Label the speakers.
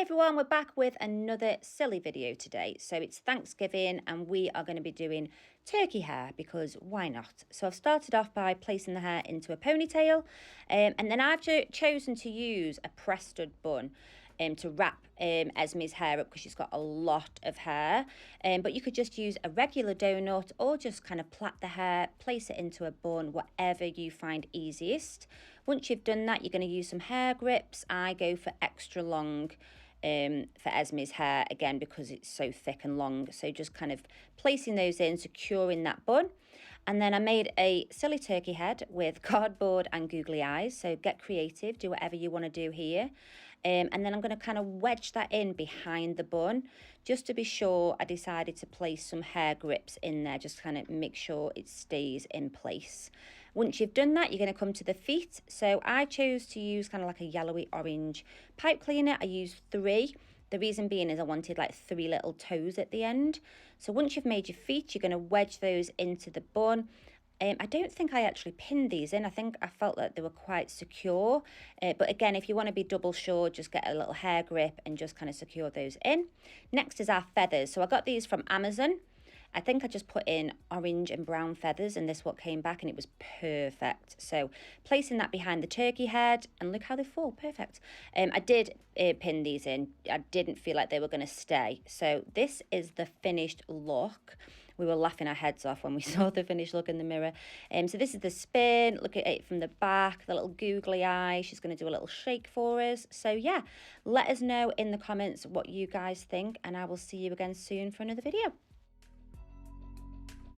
Speaker 1: everyone, we're back with another silly video today. So it's Thanksgiving and we are going to be doing turkey hair because why not? So I've started off by placing the hair into a ponytail and then I've chosen to use a press stud bun to wrap Esme's hair up because she's got a lot of hair. But you could just use a regular donut or just kind of plait the hair, place it into a bun, whatever you find easiest. Once you've done that, you're going to use some hair grips. I go for extra long for Esme's hair, again, because it's so thick and long. So just kind of placing those in, securing that bun. And then I made a silly turkey head with cardboard and googly eyes. So get creative, do whatever you want to do here. And then I'm going to kind of wedge that in behind the bun. Just to be sure, I decided to place some hair grips in there, just kind of make sure it stays in place. Once you've done that, you're going to come to the feet. So I chose to use kind of like a yellowy orange pipe cleaner. I used 3. The reason being is I wanted like 3 little toes at the end. So once you've made your feet, you're going to wedge those into the bun. I don't think I actually pinned these in. I think I felt that they were quite secure. But again, if you want to be double sure, just get a little hair grip and just kind of secure those in. Next is our feathers. So I got these from Amazon. I think I just put in orange and brown feathers and this what came back and it was perfect. So placing that behind the turkey head and look how they fall, perfect. I did pin these in. I didn't feel like they were going to stay. So this is the finished look. We were laughing our heads off when we saw the finished look in the mirror. So this is the spin. Look at it from the back, the little googly eye. She's going to do a little shake for us. So yeah, let us know in the comments what you guys think and I will see you again soon for another video.